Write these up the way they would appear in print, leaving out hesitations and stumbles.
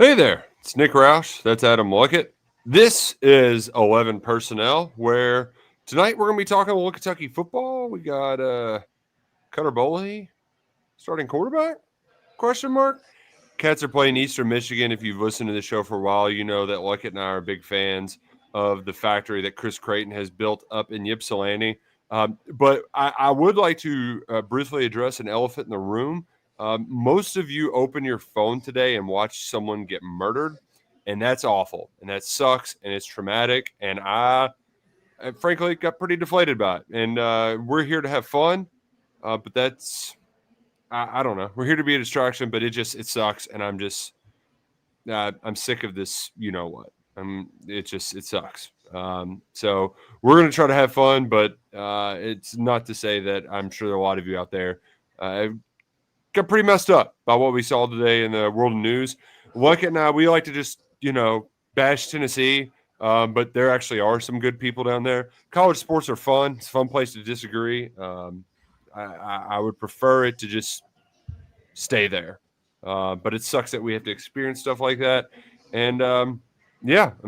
Hey there, it's Nick Roush. That's Adam Luckett. This is 11 Personnel, where tonight we're going to be talking a little Kentucky football. We got Cutter Boley, starting quarterback? Question mark. Cats are playing Eastern Michigan. If you've listened to the show for a while, you know that Luckett and I are big fans of the factory that Chris Creighton has built up in Ypsilanti. But I would like to briefly address an elephant in the room. Most of you open your phone today and watch someone get murdered, and that's awful, and that sucks, and it's traumatic, and I frankly got pretty deflated by it. And we're here to have fun, but that's I don't know. We're here to be a distraction, but it sucks, and I'm sick of this. You know what? It sucks. So we're gonna try to have fun, but it's not to say that I'm sure there are a lot of you out there got pretty messed up by what we saw today in the world of news. Luckett and I, we like to just bash Tennessee, but there actually are some good people down there. College sports are fun. It's a fun place to disagree. I would prefer it to just stay there. But it sucks that we have to experience stuff like that. And I'm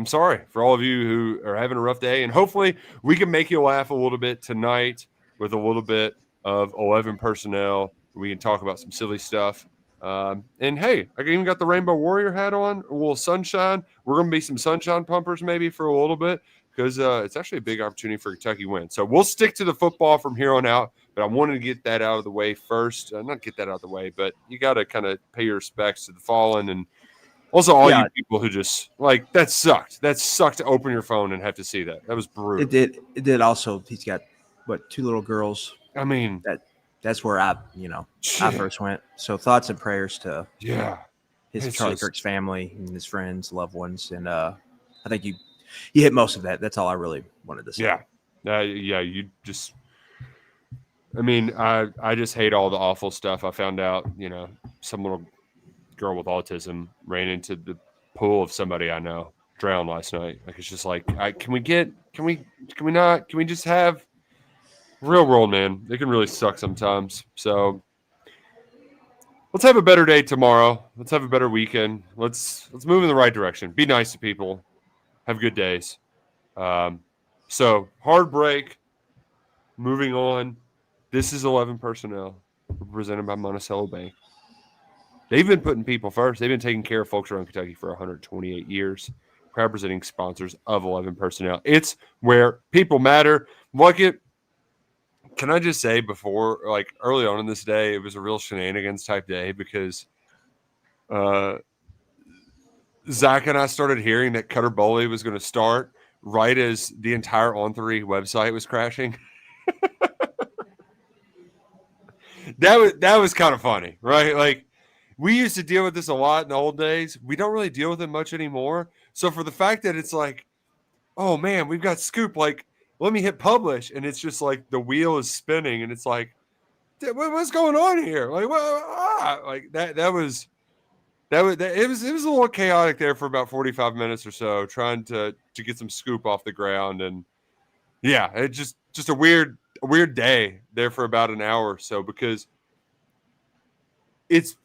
sorry for all of you who are having a rough day. And hopefully we can make you laugh a little bit tonight with a little bit of 11 personnel. We can talk about some silly stuff. And hey, I even got the Rainbow Warrior hat on, a little sunshine. We're going to be some sunshine pumpers maybe for a little bit because it's actually a big opportunity for Kentucky win. So we'll stick to the football from here on out. But I wanted to get that out of the way first. Not get that out of the way, but you got to kind of pay your respects to the fallen and also all you people who just that sucked. That sucked to open your phone and have to see that. That was brutal. It did also. He's got two little girls. I mean, that's where I first went. So thoughts and prayers to his Charlie Kirk's family and his friends, loved ones, and I think you hit most of that. That's all I really wanted to say. You just. I mean, I just hate all the awful stuff. I found out, some little girl with autism ran into the pool of somebody I know, drowned last night. It's just can we just have real world, man? It can really suck sometimes. So let's have a better day tomorrow. Let's have a better weekend. Let's move in the right direction. Be nice to people. Have good days. So hard break. Moving on. This is 11 Personnel, presented by Monticello Bank. They've been putting people first. They've been taking care of folks around Kentucky for 128 years. Proud presenting sponsors of 11 Personnel. It's where people matter. Luckett, can I just say before, early on in this day, it was a real shenanigans type day because Zach and I started hearing that Cutter Boley was going to start right as the entire On3 website was crashing. That was kind of funny, right? We used to deal with this a lot in the old days. We don't really deal with it much anymore. So for the fact that it's oh man, we've got scoop, let me hit publish, and it's just the wheel is spinning, and it's what's going on here? It was a little chaotic there for about 45 minutes or so, trying to get some scoop off the ground, and it just a weird day there for about an hour or so because it's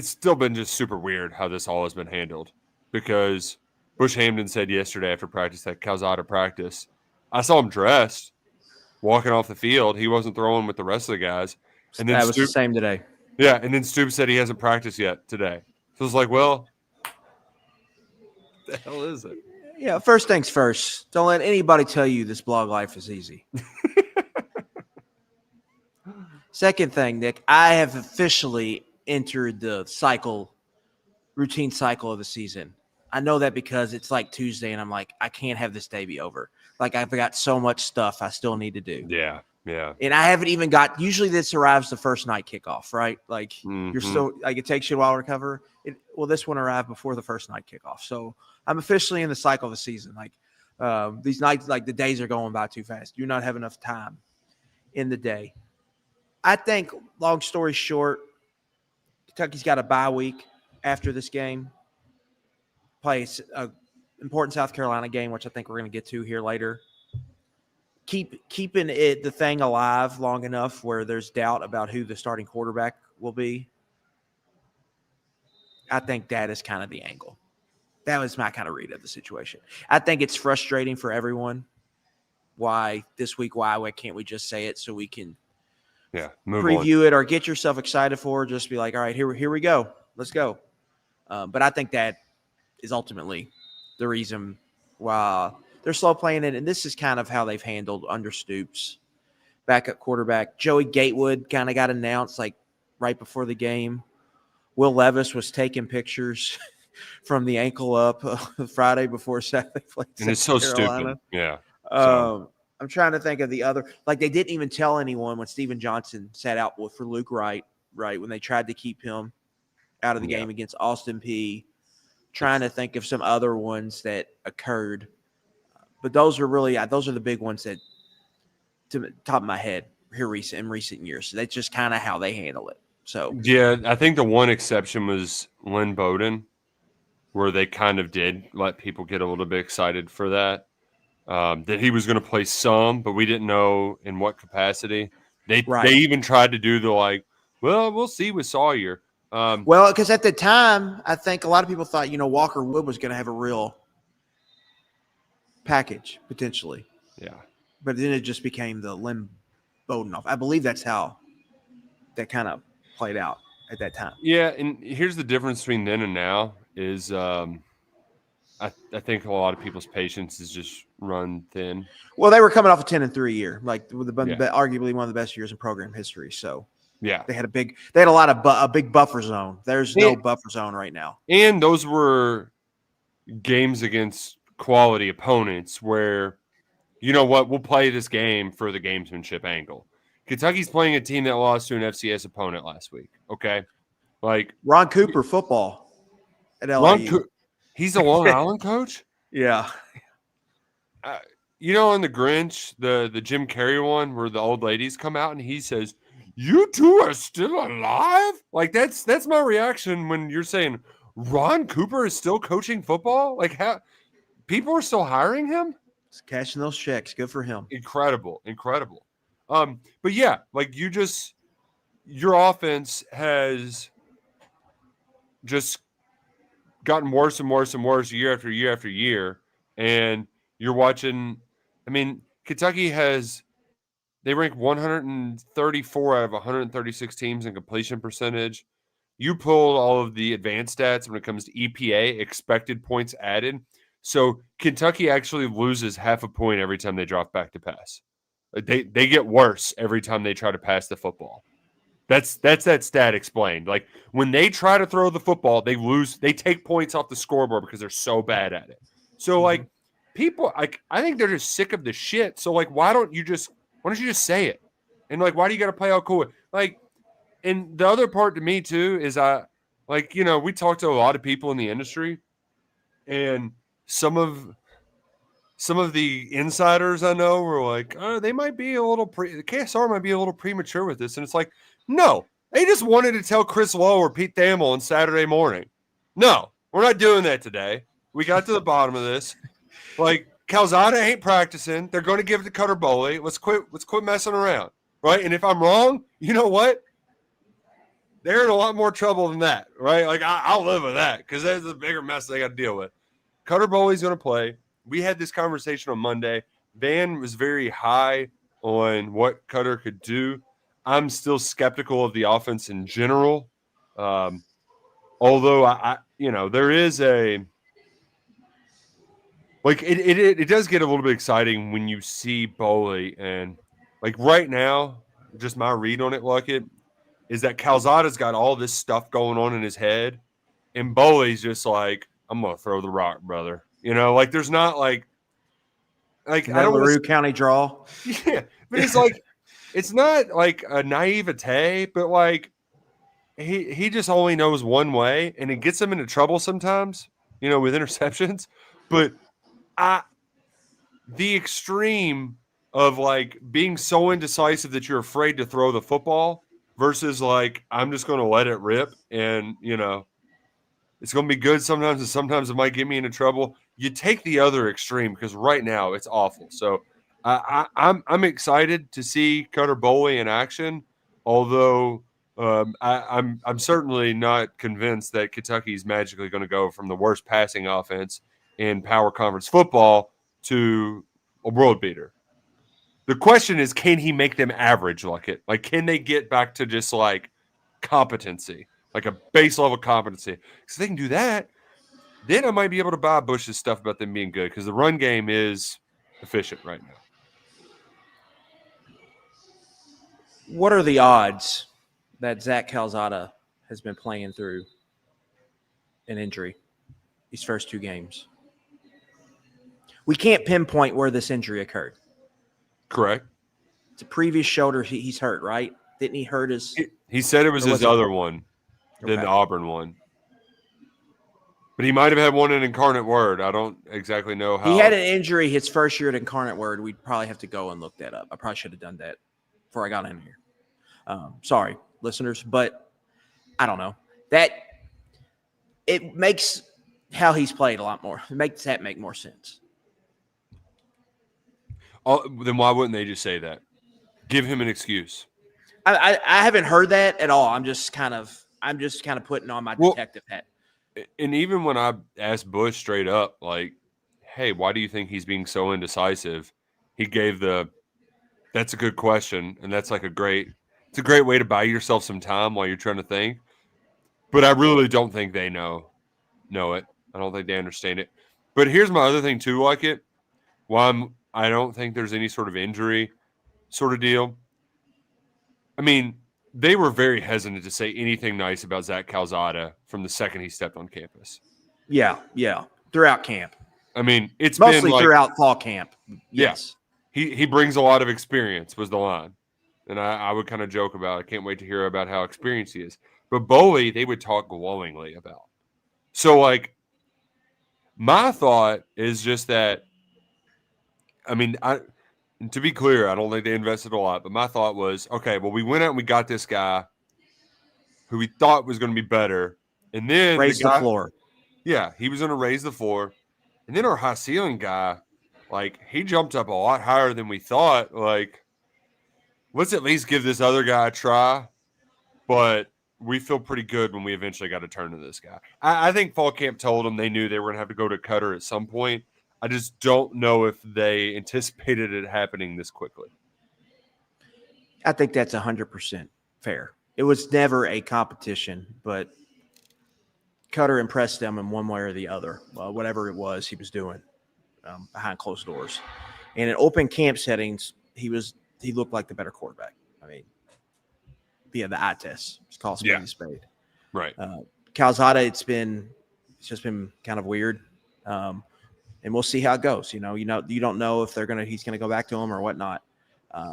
still been just super weird how this all has been handled because Bush Hamden said yesterday after practice that Cal's out of practice. I saw him dressed, walking off the field. He wasn't throwing with the rest of the guys. And then that was the same today. Yeah, and then Stoops said he hasn't practiced yet today. So it's well, what the hell is it? Yeah, first things first. Don't let anybody tell you this blog life is easy. Second thing, Nick, I have officially entered the routine cycle of the season. I know that because it's Tuesday and I'm I can't have this day be over. I've got so much stuff I still need to do. Yeah. And I haven't even usually this arrives the first night kickoff, right? You're still, it takes you a while to recover. This one arrived before the first night kickoff. So I'm officially in the cycle of the season. These nights, the days are going by too fast. You not have enough time in the day. I think, long story short, Kentucky's got a bye week after this game. Plays an important South Carolina game, which I think we're going to get to here later. Keeping the thing alive long enough where there's doubt about who the starting quarterback will be. I think that is kind of the angle. That was my kind of read of the situation. I think it's frustrating for everyone. Why can't we just say it so we can move preview on. it or get yourself excited for it? Just be like, all right, here we go. Let's go. But I think that is ultimately the reason why they're slow playing it. And this is kind of how they've handled under Stoops. Backup quarterback. Joey Gatewood kind of got announced like right before the game. Will Levis was taking pictures from the ankle up Friday before Saturday played. And it's so stupid. Yeah. I'm trying to think of the other. Like they didn't even tell anyone when Steven Johnson sat out for Luke Wright, when they tried to keep him out of the game against Austin Peay. Trying to think of some other ones that occurred. But those are the big ones that, to the top of my head, here in recent years. So that's just kind of how they handle it. So yeah, I think the one exception was Lynn Bowden, where they kind of did let people get a little bit excited for that. That he was going to play some, but we didn't know in what capacity. They even tried to do the we'll see with Sawyer. Because at the time, I think a lot of people thought, Walker Wood was going to have a real package potentially. Yeah. But then it just became the Lynn Bowden off. I believe that's how that kind of played out at that time. Yeah, and here's the difference between then and now is I think a lot of people's patience is just run thin. Well, they were coming off a 10-3 year, like with arguably one of the best years in program history. So yeah, they had a big buffer zone. There's no buffer zone right now. And those were games against quality opponents where, you know what, we'll play this game for the gamesmanship angle. Kentucky's playing a team that lost to an FCS opponent last week. Okay, like Ron Cooper football at LIU. He's a Long Island coach. Yeah. In the Grinch, the Jim Carrey one, where the old ladies come out and he says, "You two are still alive." Like that's my reaction when you're saying Ron Cooper is still coaching football. Like how people are still hiring him. He's cashing those checks. Good for him. Incredible. But yeah, like your offense has just gotten worse and worse and worse year after year after year. And you're watching, Kentucky they rank 134 out of 136 teams in completion percentage. You pulled all of the advanced stats when it comes to EPA, expected points added. So Kentucky actually loses half a point every time they drop back to pass. They get worse every time they try to pass the football. That's that stat explained. Like when they try to throw the football, they lose. They take points off the scoreboard because they're so bad at it. So people, I think they're just sick of the shit. So why don't you just say it? And why do you got to play all cool? And the other part to me too is we talked to a lot of people in the industry, and some of the insiders I know were like, they might be a little the KSR might be a little premature with this. And it's like, no, they just wanted to tell Chris Lowe or Pete Thamel on Saturday morning. No, we're not doing that today. We got to the bottom of this. Calzada ain't practicing. They're going to give it to Cutter Boley. Let's quit messing around. Right. And if I'm wrong, you know what? They're in a lot more trouble than that. Right. I'll live with that because there's a bigger mess they got to deal with. Cutter Boley's going to play. We had this conversation on Monday. Van was very high on what Cutter could do. I'm still skeptical of the offense in general. Although I there is it does get a little bit exciting when you see Boley, and right now, just my read on it, Luckett, is that Calzada's got all this stuff going on in his head, and Boley's just like, I'm gonna throw the rock, brother. There's not like I don't LaRue County draw. Yeah, but it's it's not like a naivete, but he just only knows one way, and it gets him into trouble sometimes, with interceptions. But the extreme of being so indecisive that you're afraid to throw the football versus I'm just going to let it rip, and it's going to be good sometimes, and sometimes it might get me into trouble. You take the other extreme because right now it's awful. So I'm excited to see Cutter Boley in action, although I'm certainly not convinced that Kentucky's magically going to go from the worst passing offense in power conference football to a world beater. The question is, can he make them average Luckett? Like, can they get back to just like competency, like a base level competency? Because if they can do that, then I might be able to buy Bush's stuff about them being good because the run game is efficient right now. What are the odds that Zach Calzada has been playing through an injury these first 2 games? We can't pinpoint where this injury occurred. Correct. It's a previous shoulder he's hurt, right? Didn't he hurt his? He said it was his other one than the Auburn one. But he might have had one in Incarnate Word. I don't exactly know how. He had an injury his first year at Incarnate Word. We'd probably have to go and look that up. I probably should have done that before I got in here. Sorry, listeners, but I don't know. That it makes how he's played a lot more. It makes that make more sense. Then why wouldn't they just say that? Give him an excuse. I haven't heard that at all. I'm just kind of putting on my detective hat. And even when I asked Bush straight up, like, hey, why do you think he's being so indecisive? He gave that's a good question. And that's like it's a great way to buy yourself some time while you're trying to think. But I really don't think they know it. I don't think they understand it. But here's my other thing too, like it. Why I don't think there's any sort of injury sort of deal. I mean, they were very hesitant to say anything nice about Zach Calzada from the second he stepped on campus. Yeah. Throughout camp. I mean, it's mostly been throughout fall camp. Yes. Yeah. He brings a lot of experience was the line. And I would kind of joke about, I can't wait to hear about how experienced he is. But Boley, they would talk glowingly about. So, like, my thought is just that, I mean, to be clear, I don't think they invested a lot, but my thought was, okay, well, we went out and we got this guy who we thought was going to be better. And then raise the floor. Yeah, he was going to raise the floor. And then our high ceiling guy, like, he jumped up a lot higher than we thought. Like, let's at least give this other guy a try. But we feel pretty good when we eventually got to turn to this guy. I think fall camp told them they knew they were going to have to go to Cutter at some point. I just don't know if they anticipated it happening this quickly. I think that's 100% fair. It was never a competition, but Cutter impressed them in one way or the other, whatever it was he was doing behind closed doors. And in open camp settings, he looked like the better quarterback. I mean, via the eye test, it's called spade to spade. Right. Calzada, it's just been kind of weird. And we'll see how it goes. You don't know if he's gonna go back to him or whatnot.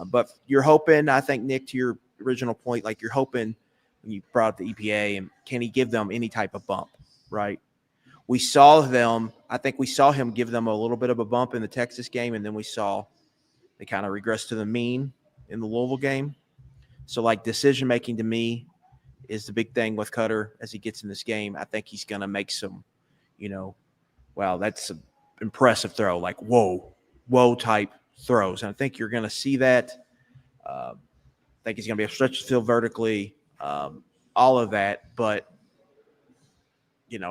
But you're hoping, I think, Nick, to your original point, like you're hoping when you brought up the EPA and can he give them any type of bump, right? I think we saw him give them a little bit of a bump in the Texas game, and then we saw they kind of regress to the mean in the Louisville game. So like decision making to me is the big thing with Cutter as he gets in this game. I think he's gonna make some, wow, that's an impressive throw, like whoa type throws. And I think you're going to see that. I think he's going to be able to stretch the field vertically, all of that. But,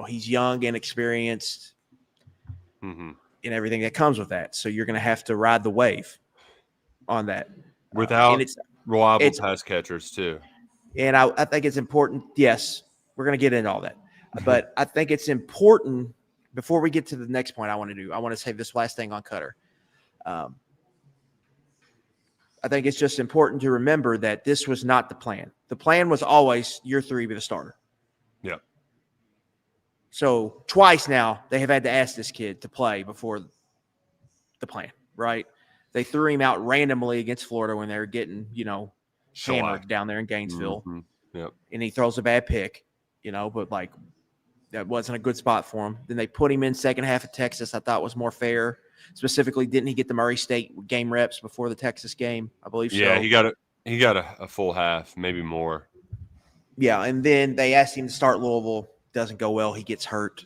he's young and experienced in everything that comes with that. So you're going to have to ride the wave on that. Without reliable pass catchers, too. And I think it's important. Yes, we're going to get into all that. But I think it's important, before we get to the next point I want to say this last thing on Cutter. I think it's just important to remember that this was not the plan. The plan was always year 3 be the starter. Yeah. So twice now they have had to ask this kid to play before the plan, right? They threw him out randomly against Florida when they were getting, hammered down there in Gainesville. Mm-hmm. Yep. And he throws a bad pick, but like that wasn't a good spot for him. Then they put him in second half of Texas. I thought was more fair. Specifically, didn't he get the Murray State game reps before the Texas game? I believe so. Yeah, he got a full half, maybe more. Yeah, and then they asked him to start Louisville. Doesn't go well. He gets hurt.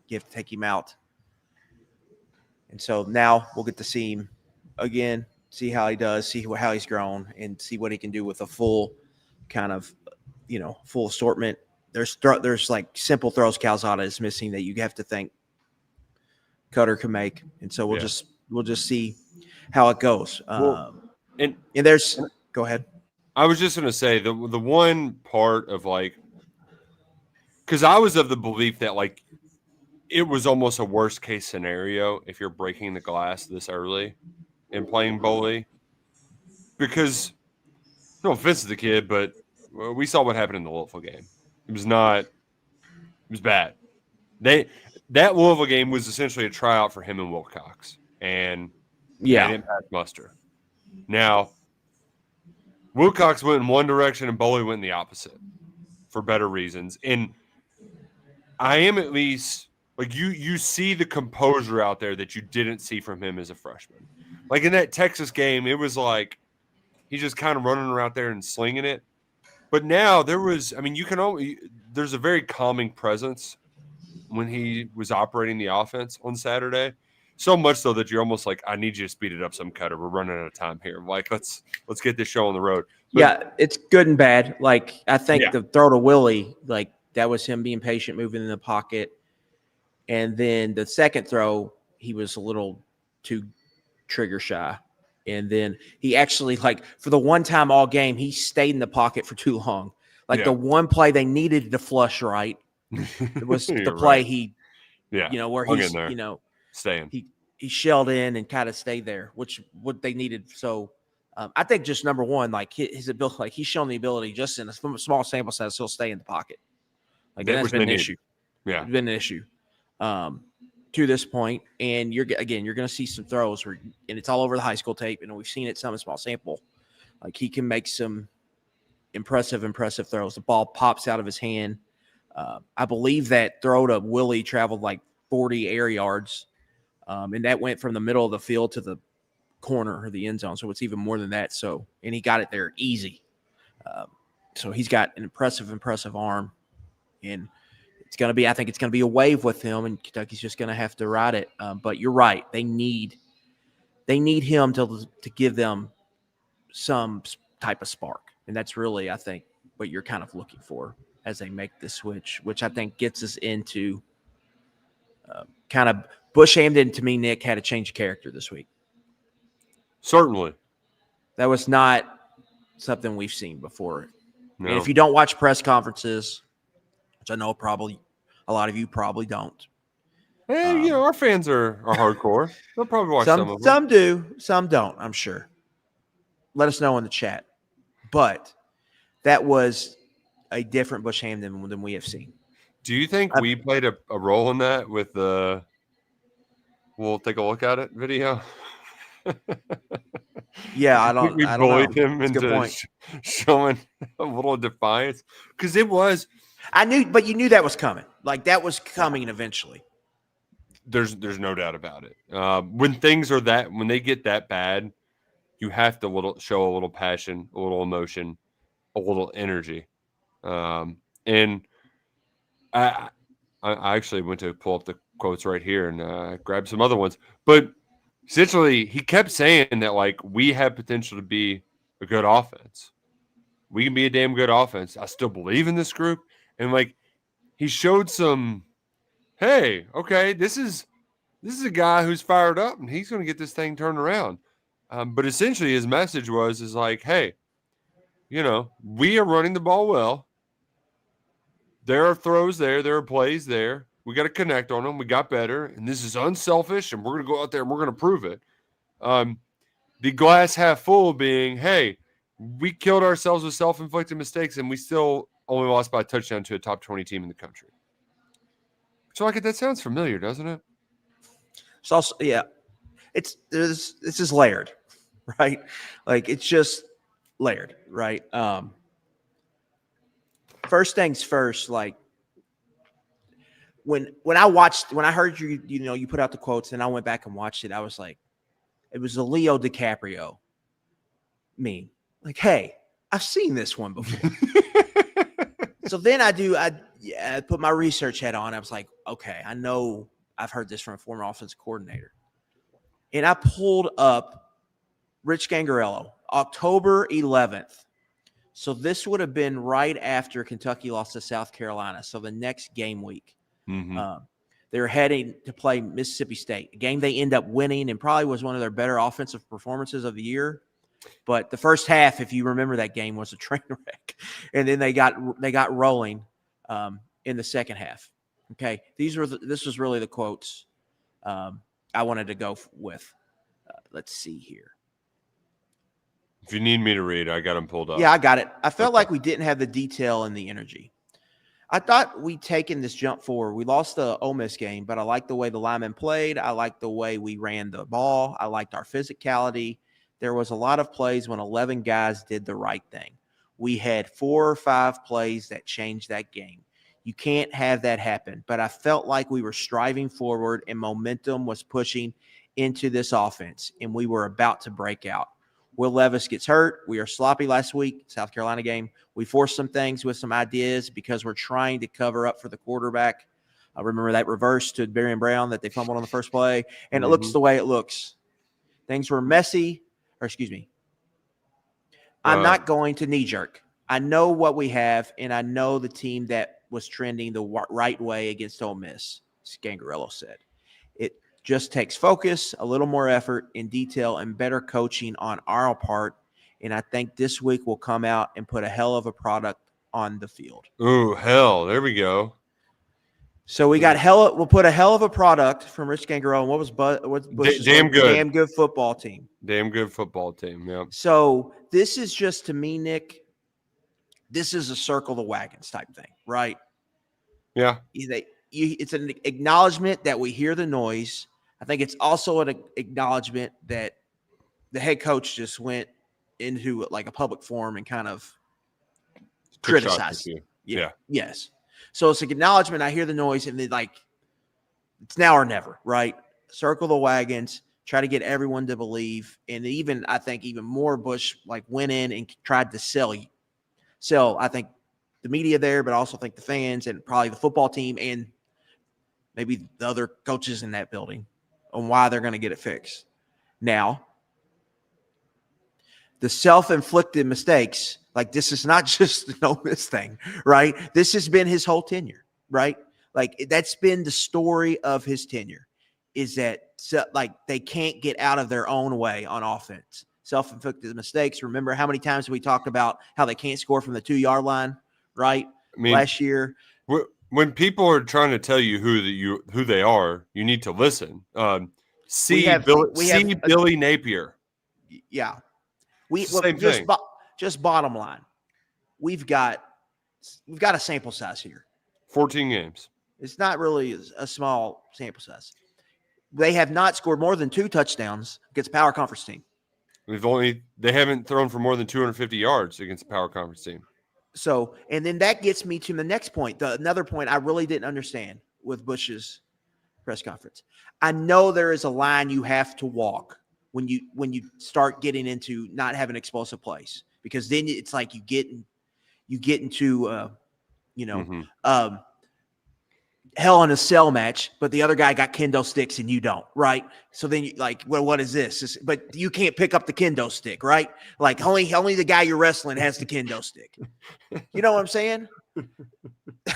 You have to take him out. And so now we'll get to see him again, see how he does, see how he's grown, and see what he can do with a full kind of full assortment. There's like simple throws Calzada is missing that you have to think Cutter can make, and so we'll just see how it goes. And there's go ahead. I was just going to say the one part of like, because I was of the belief that like it was almost a worst case scenario if you're breaking the glass this early and playing Boley, because no offense to the kid, but we saw what happened in the Louisville game. It was bad. That Louisville game was essentially a tryout for him and Wilcox, and they didn't pass muster. Now, Wilcox went in one direction and Boley went in the opposite for better reasons. And I am at least like you see the composure out there that you didn't see from him as a freshman. Like in that Texas game, it was like he's just kind of running around there and slinging it. But now there's a very calming presence when he was operating the offense on Saturday. So much so that you're almost like, I need you to speed it up some, Cutter. We're running out of time here. Like, let's get this show on the road. But, it's good and bad. Like, I think the throw to Willie, like, that was him being patient, moving in the pocket. And then the second throw, he was a little too trigger shy. And then he actually, like, for the one time all game, he stayed in the pocket for too long. Like, the one play they needed to flush right was the play right. Where he's, staying. He shelled in and kind of stayed there, which what they needed. So I think just number one, like his ability, like he's shown the ability just in a small sample size, he'll stay in the pocket. Like that's been an issue. Yeah, it's been an issue to this point. And you're going to see some throws and it's all over the high school tape, and we've seen it some small sample. Like he can make some impressive throws. The ball pops out of his hand. I believe that throw to Willie traveled like 40 air yards. And that went from the middle of the field to the corner or the end zone. So it's even more than that. So, and he got it there easy. So he's got an impressive arm, and I think it's going to be a wave with him, and Kentucky's just going to have to ride it. But you're right. They need him to give them some type of spark. And that's really, I think, what you're kind of looking for as they make the switch, which I think gets us into kind of Bush Hamden, to me, Nick, had a change of character this week. Certainly. That was not something we've seen before. No. And if you don't watch press conferences, which I know probably a lot of you probably don't. Hey, our fans are hardcore. They'll probably watch some of them. Some do, some don't, I'm sure. Let us know in the chat. But that was a different Bush Hamden than we have seen. Do you think we played a role in that with the we'll take a look at it video? Yeah, I don't bullied know. him into showing a little defiance because it was. But you knew that was coming. Like that was coming eventually. There's no doubt about it. When things are when they get that bad, you have to show a little passion, a little emotion, a little energy. And I actually went to pull up the quotes right here and grab some other ones. But essentially, he kept saying that, like, we have potential to be a good offense. We can be a damn good offense. I still believe in this group. And, like, he showed some, hey, okay, this is a guy who's fired up, and he's going to get this thing turned around. But essentially his message is like, hey, we are running the ball well. There are throws there. There are plays there. We got to connect on them. We got better, and this is unselfish, and we're going to go out there and we're going to prove it. The glass half full being, hey, we killed ourselves with self-inflicted mistakes, and we still only lost by a touchdown to a top 20 team in the country. So, that sounds familiar, doesn't it? It's also, yeah, this is layered, right? Like, it's just layered, right? First things first, like when I heard you put out the quotes and I went back and watched it, I was like, it was a Leo DiCaprio meme. Like, hey, I've seen this one before. So then I put my research hat on. I was like, okay, I know I've heard this from a former offensive coordinator. And I pulled up Rich Gangarello, October 11th, So this would have been right after Kentucky lost to South Carolina. So the next game week, they were heading to play Mississippi State, a game they end up winning and probably was one of their better offensive performances of the year. But the first half, if you remember that game, was a train wreck, and then they got rolling in the second half. Okay, this was really the quotes I wanted to go with. Let's see here. If you need me to read, I got them pulled up. Yeah, I got it. I felt like we didn't have the detail and the energy. I thought we'd taken this jump forward. We lost the Ole Miss game, but I liked the way the linemen played. I liked the way we ran the ball. I liked our physicality. There was a lot of plays when 11 guys did the right thing. We had 4 or 5 plays that changed that game. You can't have that happen, but I felt like we were striving forward and momentum was pushing into this offense, and we were about to break out. Will Levis gets hurt. We are sloppy last week, South Carolina game. We forced some things with some ideas because we're trying to cover up for the quarterback. I remember that reverse to Barry and Brown that they fumbled on the first play, and it looks the way it looks. Things were messy, I'm not going to knee jerk. I know what we have, and I know the team that was trending the right way against Ole Miss, Scangarello said. It just takes focus, a little more effort in detail, and better coaching on our part. And I think this week we'll come out and put a hell of a product on the field. Ooh, hell. There we go. So we got we'll put a hell of a product from Rich Scangarello. And what was Bush's damn good. Damn good football team. Damn good football team, yeah. So this is just, to me, Nick, this is a circle the wagons type thing, right? Yeah. It's an acknowledgement that we hear the noise. I think it's also an acknowledgement that the head coach just went into like a public forum and kind of criticized you. Yeah. Yes. So it's an acknowledgement. I hear the noise, and then it's now or never, right? Circle the wagons, try to get everyone to believe. And even, I think even more, Bush went in and tried to sell, I think, the media there, but also think the fans and probably the football team and maybe the other coaches in that building on why they're going to get it fixed. Now, the self-inflicted mistakes, this is not just an Ole Miss thing, right? This has been his whole tenure, right? That's been the story of his tenure, is that they can't get out of their own way on offense. Self-inflicted mistakes. Remember how many times we talked about how they can't score from the 2-yard line, right? Last year. When people are trying to tell you who they are, you need to listen. Billy Napier. Yeah. Just bottom line. We've got a sample size here. 14 games. It's not really a small sample size. They have not scored more than 2 touchdowns against a power conference team. They haven't thrown for more than 250 yards against a power conference team. So, and then that gets me to the next point. Another point I really didn't understand with Bush's press conference. I know there is a line you have to walk when you start getting into not having explosive plays, because then it's like you get into hell in a cell match, but the other guy got kendo sticks and you don't, right? So then you what is this? But you can't pick up the kendo stick, right? Only the guy you're wrestling has the kendo stick. You know what I'm saying?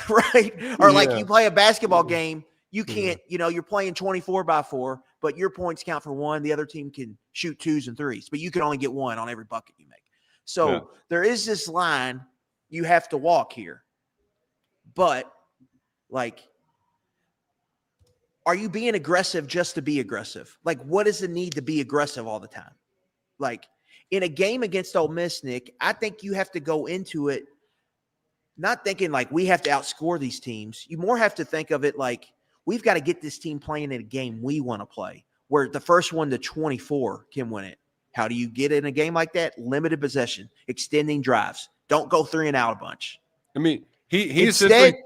Right? Or you play a basketball game, you can't, you're playing 24-by-4, but your points count for 1. The other team can shoot 2s and 3s, but you can only get 1 on every bucket you make. So there is this line you have to walk here. But are you being aggressive just to be aggressive? What is the need to be aggressive all the time? In a game against Ole Miss, Nick, I think you have to go into it not thinking we have to outscore these teams. You more have to think of it we've got to get this team playing in a game we want to play, where the first one to 24 can win it. How do you get in a game like that? Limited possession, extending drives. Don't go 3 and out a bunch. I mean, he instead –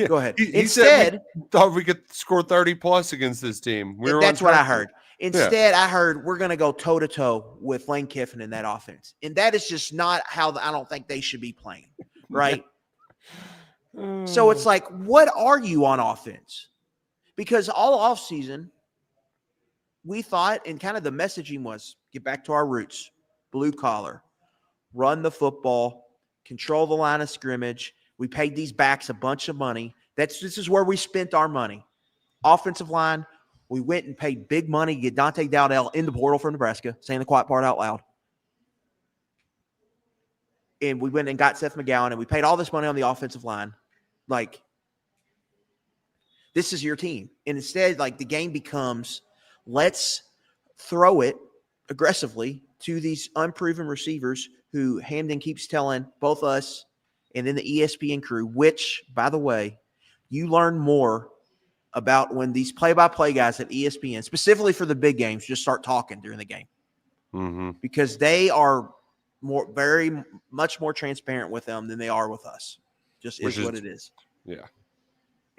Go ahead. He said we thought we could score 30+ against this team. That's what I heard. Instead, I heard we're going to go toe-to-toe with Lane Kiffin in that offense. And that is just not how I don't think they should be playing, right? So it's what are you on offense? Because all offseason, we thought, and kind of the messaging was, get back to our roots, blue collar, run the football, control the line of scrimmage. We paid these backs a bunch of money. This is where we spent our money. Offensive line, we went and paid big money to get Dante Dowdell in the portal from Nebraska, saying the quiet part out loud. And we went and got Seth McGowan, and we paid all this money on the offensive line. Like, this is your team. And instead, like, the game becomes, let's throw it aggressively to these unproven receivers who Hamden keeps telling both us and then the ESPN crew, which, by the way, you learn more about when these play-by-play guys at ESPN, specifically for the big games, just start talking during the game. Because they are very much more transparent with them than they are with us. Just is what it is. Yeah.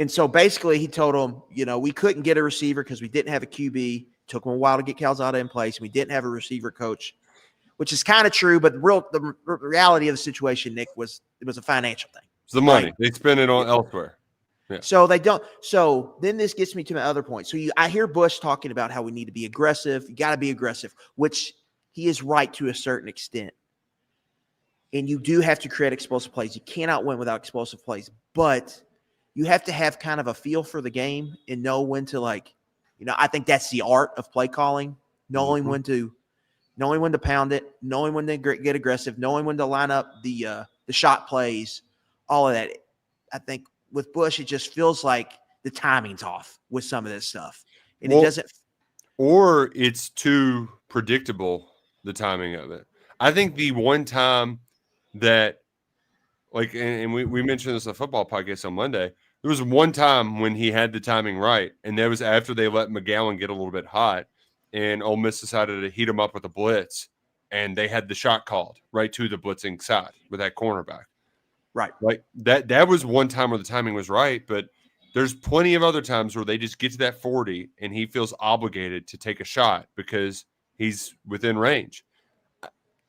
And so basically he told them, we couldn't get a receiver because we didn't have a QB. Took them a while to get Calzada in place. We didn't have a receiver coach, which is kind of true. But the reality of the situation, Nick, it was a financial thing. It's the money. Right? They spend it on elsewhere. Yeah. So they don't. So then this gets me to my other point. So I hear Bush talking about how we need to be aggressive. You got to be aggressive, which he is right to a certain extent. And you do have to create explosive plays. You cannot win without explosive plays. But you have to have kind of a feel for the game and know when to, like, I think that's the art of play calling, knowing when to pound it, knowing when to get aggressive, knowing when to line up the shot plays, all of that. I think with Bush, it just feels like the timing's off with some of this stuff. And it doesn't. Or it's too predictable, the timing of it. I think the one time that, like, and we mentioned this on the football podcast on Monday, there was one time when he had the timing right, and that was after they let McGowan get a little bit hot, and Ole Miss decided to heat him up with a blitz, and they had the shot called right to the blitzing side with that cornerback. Right. Like that was one time where the timing was right, but there's plenty of other times where they just get to that 40, and he feels obligated to take a shot because he's within range.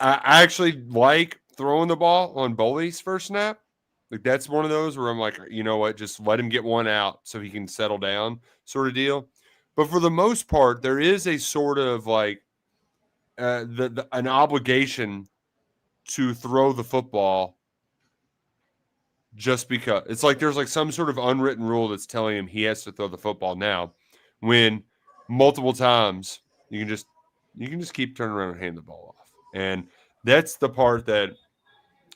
I actually like throwing the ball on Boley's first snap. Like, that's one of those where I'm like, you know what, just let him get one out so he can settle down sort of deal. But for the most part, there is a sort of like an obligation to throw the football just because. It's like there's like some sort of unwritten rule that's telling him he has to throw the football now, when multiple times you can just keep turning around and hand the ball off. And that's the part that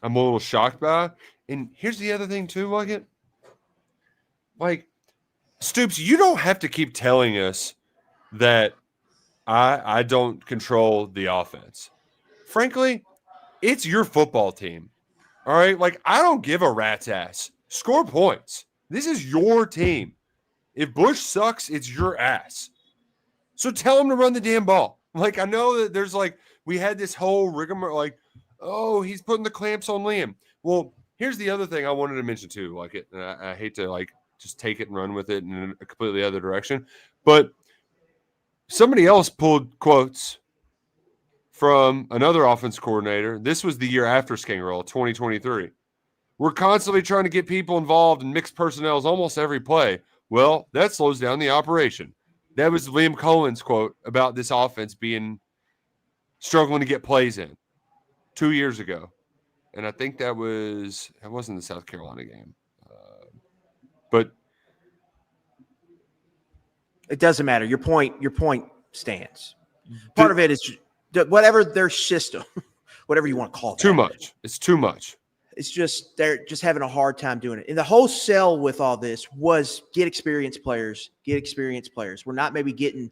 I'm a little shocked by. And here's the other thing too, Luckett. Like, Stoops, you don't have to keep telling us that I don't control the offense. Frankly, it's your football team. All right? Like, I don't give a rat's ass. Score points. This is your team. If Bush sucks, it's your ass. So tell him to run the damn ball. Like, I know that there's like, we had this whole rigmarole, like, oh, he's putting the clamps on Liam. Well, here's the other thing I wanted to mention too, like it. And I hate to like just take it and run with it in a completely other direction, but somebody else pulled quotes from another offense coordinator. This was the year after Skangarell, 2023. We're constantly trying to get people involved in mixed personnel almost every play. Well, that slows down the operation. That was Liam Cohen's quote about this offense struggling to get plays in 2 years ago. And I think that wasn't the South Carolina game. But it doesn't matter. Your point stands. Part of it is whatever their system, whatever you want to call it. Too much. It's too much. It's just they're just having a hard time doing it. And the whole sell with all this was get experienced players. We're not maybe getting,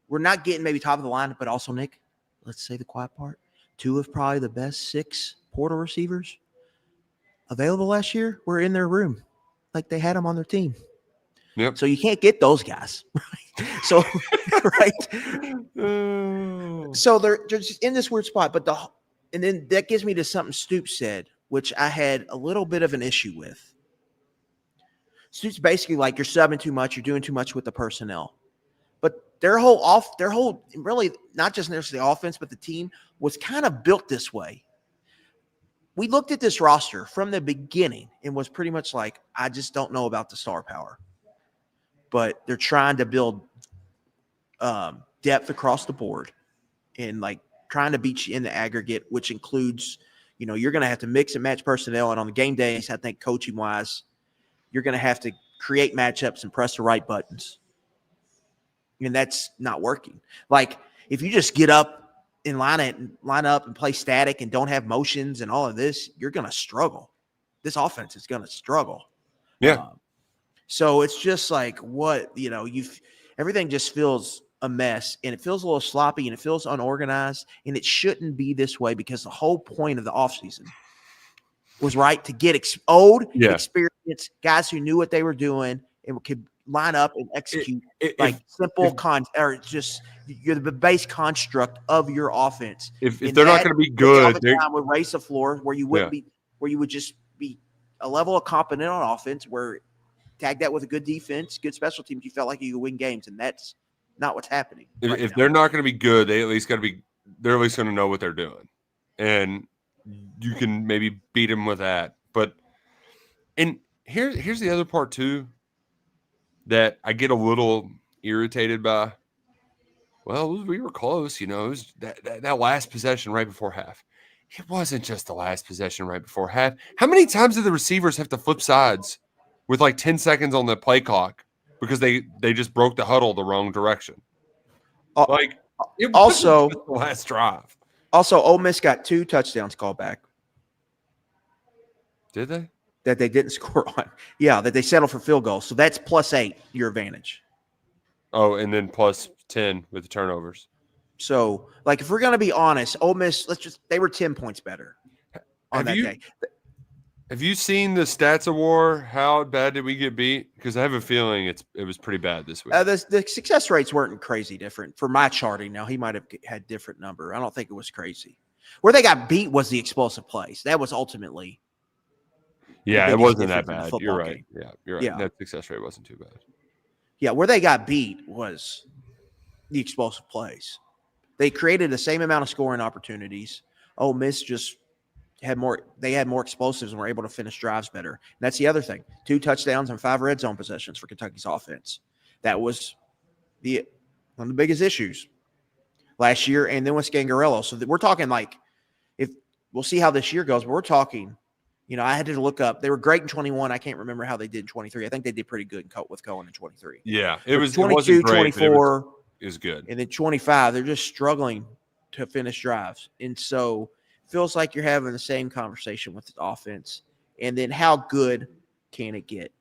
we're not getting maybe top of the line, but also, Nick, let's say the quiet part. 2 of probably the best 6 portal receivers available last year were in their room. Like, they had them on their team. Yep. So you can't get those guys. Right? So, right. So they're just in this weird spot. And then that gives me to something Stoops said, which I had a little bit of an issue with. Stoops basically like, you're subbing too much, you're doing too much with the personnel. But their whole really not just necessarily the offense, but the team was kind of built this way. We looked at this roster from the beginning and was pretty much like, I just don't know about the star power. But they're trying to build depth across the board and like trying to beat you in the aggregate, which includes You're going to have to mix and match personnel. And on the game days, I think coaching-wise, you're going to have to create matchups and press the right buttons. And that's not working. Like, if you just get up and line up and play static and don't have motions and all of this, you're going to struggle. This offense is going to struggle. Yeah. So it's just like everything just feels a mess, and it feels a little sloppy, and it feels unorganized, and it shouldn't be this way, because the whole point of the offseason was to get experienced guys who knew what they were doing and could line up and execute you're the base construct of your offense. If they're not going to be good, they would raise the floor where you wouldn't be, where you would just be a level of competent on offense, where tag that with a good defense, good special teams, you felt like you could win games, and that's not what's happening. If they're not going to be good, they're at least going to know what they're doing, and you can maybe beat them with that. But here's the other part too that I get a little irritated by. Well, we were close, It was that last possession right before half. It wasn't just the last possession right before half. How many times did the receivers have to flip sides with like 10 seconds on the play clock because they just broke the huddle the wrong direction? It also the last drive. Also, Ole Miss got 2 touchdowns called back. Did they? That they didn't score on. Yeah, that they settled for field goals. So that's +8, your advantage. Oh, and then +10 with the turnovers. So, if we're going to be honest, Ole Miss, they were 10 points better on that day. Have you seen the stats of war? How bad did we get beat? Because I have a feeling it was pretty bad this week. The success rates weren't crazy different for my charting. Now, he might have had different number. I don't think it was crazy. Where they got beat was the explosive plays. That was ultimately. Yeah, it wasn't that bad. You're right. Game. Yeah, you're right. Yeah. That success rate wasn't too bad. Yeah, where they got beat was the explosive plays. They created the same amount of scoring opportunities. Ole Miss just had more. They had more explosives and were able to finish drives better. And that's the other thing. 2 touchdowns and 5 red zone possessions for Kentucky's offense. That was one of the biggest issues last year, and then with Scangarello. So we're talking if we'll see how this year goes, but we're talking. I had to look up. They were great in 21. I can't remember how they did in 23. I think they did pretty good with Cohen in 23. Yeah, it was 22, it great, 24 is good. And then 25, they're just struggling to finish drives. And so it feels like you're having the same conversation with the offense. And then how good can it get?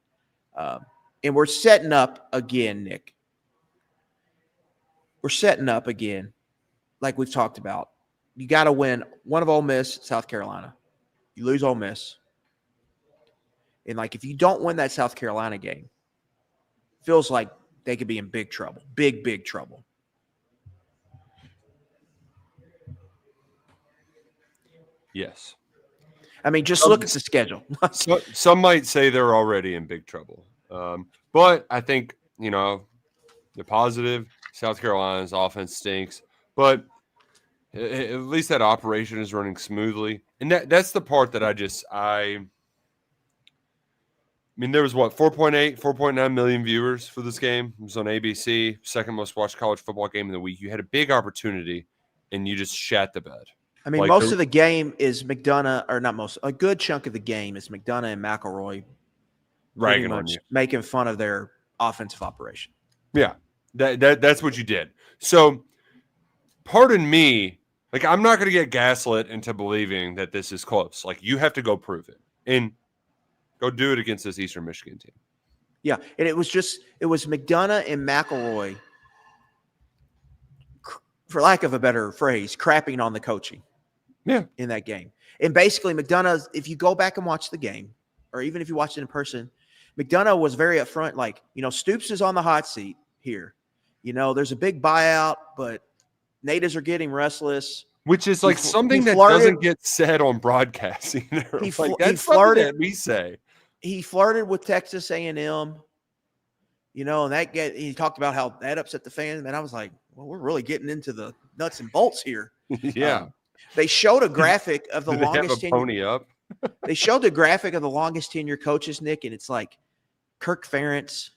And we're setting up again, Nick. We're setting up again, like we've talked about. You got to win one of Ole Miss, South Carolina. You lose Ole Miss. And, if you don't win that South Carolina game, feels like they could be in big trouble. Big, big trouble. Yes. I mean, just look at the schedule. Some might say they're already in big trouble. But I think, the positive, South Carolina's offense stinks. But at least that operation is running smoothly. And that's the part that I mean, there was 4.9 million viewers for this game. It was on ABC, second most watched college football game of the week. You had a big opportunity, and you just shat the bed. I mean, most of the game is McDonough, or not most, a good chunk of the game is McDonough and McElroy ragging on you, making fun of their offensive operation. Yeah, that's what you did. So, pardon me, I'm not going to get gaslit into believing that this is close. You have to go prove it. And go do it against this Eastern Michigan team. Yeah, and it was McDonough and McElroy, for lack of a better phrase, crapping on the coaching. Yeah, in that game. And basically, McDonough, if you go back and watch the game, or even if you watch it in person, McDonough was very upfront. Stoops is on the hot seat here. There's a big buyout, but natives are getting restless. Which is something that doesn't get said on broadcast either. That's something that we say. He flirted with Texas A&M, and he talked about how that upset the fans. And I was like, well, we're really getting into the nuts and bolts here. Yeah. They showed a graphic of the longest tenure. Pony up. They showed the graphic of the longest tenure coaches, Nick, and it's Kirk Ferentz,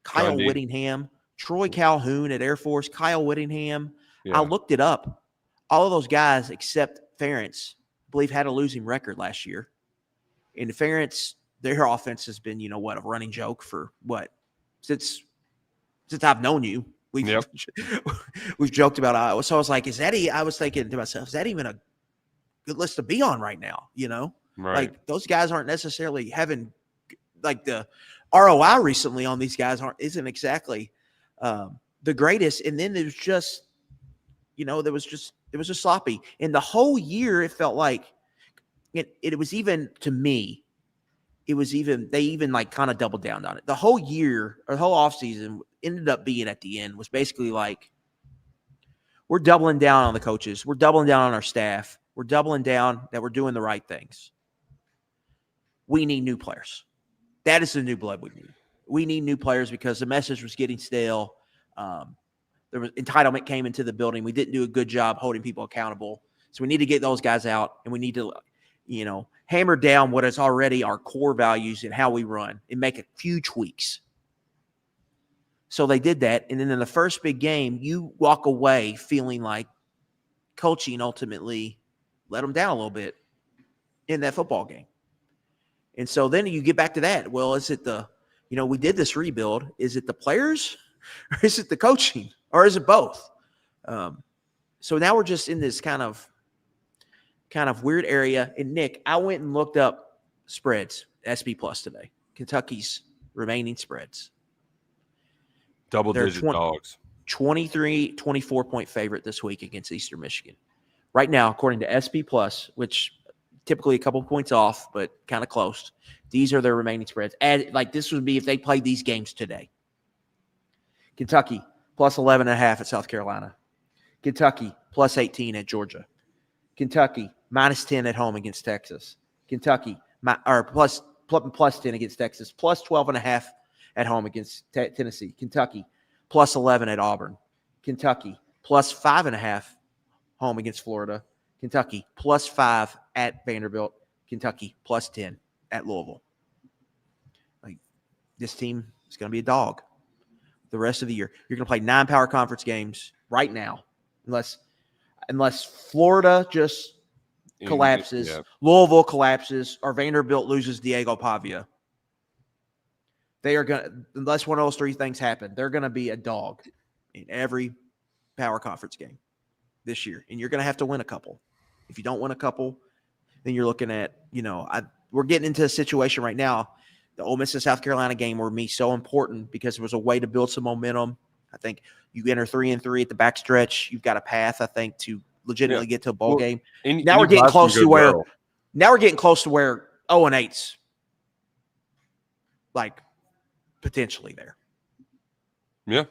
Kyle Whittingham, Troy Calhoun at Air Force, Kyle Whittingham. Yeah. I looked it up. All of those guys except Ferentz believe, had a losing record last year. In fairness, their offense has been, a running joke for since I've known you. We've joked about Iowa. So I was like, I was thinking to myself, is that even a good list to be on right now? Right. Like those guys aren't necessarily having like the ROI recently on these guys isn't exactly the greatest. And then there's just, it was just sloppy. And the whole year, it felt like it was even, to me, they even like kind of doubled down on it. The whole year or the whole offseason ended up being at the end was basically like, we're doubling down on the coaches. We're doubling down on our staff. We're doubling down that we're doing the right things. We need new players. That is the new blood we need. We need new players because the message was getting stale. There was entitlement came into the building. We didn't do a good job holding people accountable. So we need to get those guys out, and we need to, hammer down what is already our core values and how we run and make a few tweaks. So they did that. And then in the first big game, you walk away feeling like coaching ultimately let them down a little bit in that football game. And so then you get back to that. Well, is it we did this rebuild. Is it the players or is it the coaching or is it both? So now we're just in this kind of weird area. And Nick, I went and looked up spreads, SP Plus today, Kentucky's remaining spreads. Double-digit dogs. 23, 24-point favorite this week against Eastern Michigan. Right now, according to SP Plus, which typically a couple points off, but kind of close, these are their remaining spreads. This would be if they played these games today. Kentucky, plus 11.5 at South Carolina. Kentucky, plus 18 at Georgia. Kentucky, minus 10 at home against Texas. Kentucky, plus 10 against Texas. Plus 12.5 at home against Tennessee. Kentucky, plus 11 at Auburn. Kentucky, plus 5.5 home against Florida. Kentucky, plus 5 at Vanderbilt. Kentucky, plus 10 at Louisville. This team is going to be a dog the rest of the year. You're going to play 9 power conference games right now, unless Florida just collapses, Louisville collapses, or Vanderbilt loses Diego Pavia. They are going to, unless one of those three things happen, they're going to be a dog in every power conference game this year. And you're going to have to win a couple. If you don't win a couple, then you're looking at, we're getting into a situation right now. The Ole Miss and South Carolina game were so important because it was a way to build some momentum. I think you enter 3-3 at the backstretch. You've got a path, I think, to legitimately get to a bowl game. Now we're getting close to where 0-8's potentially there. Yeah.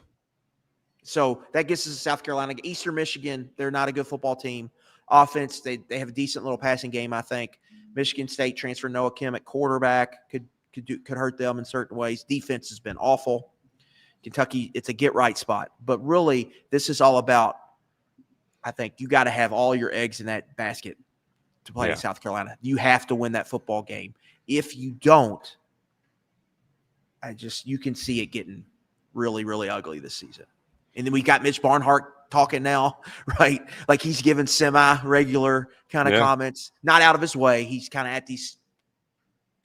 So that gets us to South Carolina. Eastern Michigan, they're not a good football team. Offense, they have a decent little passing game, I think. Michigan State transfer Noah Kim at quarterback could hurt them in certain ways. Defense has been awful. Kentucky, it's a get-right spot. But really, this is all about, I think, you got to have all your eggs in that basket to play South Carolina. You have to win that football game. If you don't, you can see it getting really, really ugly this season. And then we got Mitch Barnhart talking now, right? Like he's giving semi-regular kind of comments, not out of his way. He's kind of at these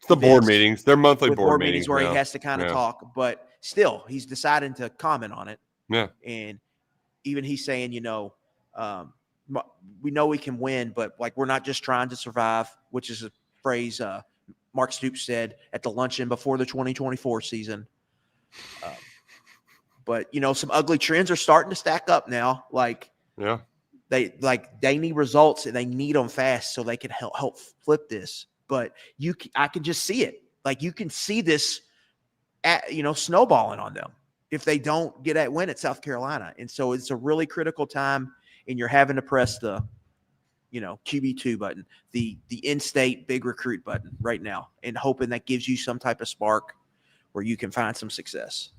the board meetings. They're monthly board meetings where he has to kind of talk, but still he's deciding to comment on it. Yeah. And even he's saying, we know we can win, but we're not just trying to survive, which is a phrase Mark Stoops said at the luncheon before the 2024 season. But some ugly trends are starting to stack up now. They need results and they need them fast so they can help flip this. But I can just see it. You can see this, snowballing on them if they don't get that win at South Carolina. And so it's a really critical time, and you're having to press the, QB2 button, the in-state big recruit button right now, and hoping that gives you some type of spark where you can find some success.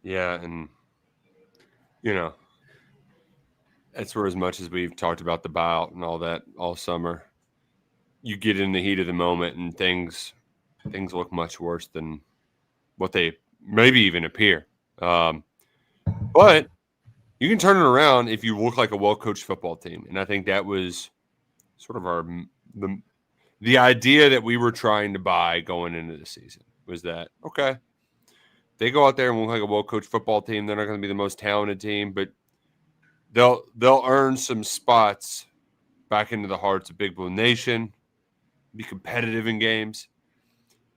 Yeah, and, that's where, as much as we've talked about the buyout and all that all summer, you get in the heat of the moment and things look much worse than what they maybe even appear. But you can turn it around if you look like a well-coached football team. And I think that was sort of the idea that we were trying to buy going into the season was that, okay, they go out there and look like a well-coached football team. They're not going to be the most talented team, but they'll earn some spots back into the hearts of Big Blue Nation, be competitive in games.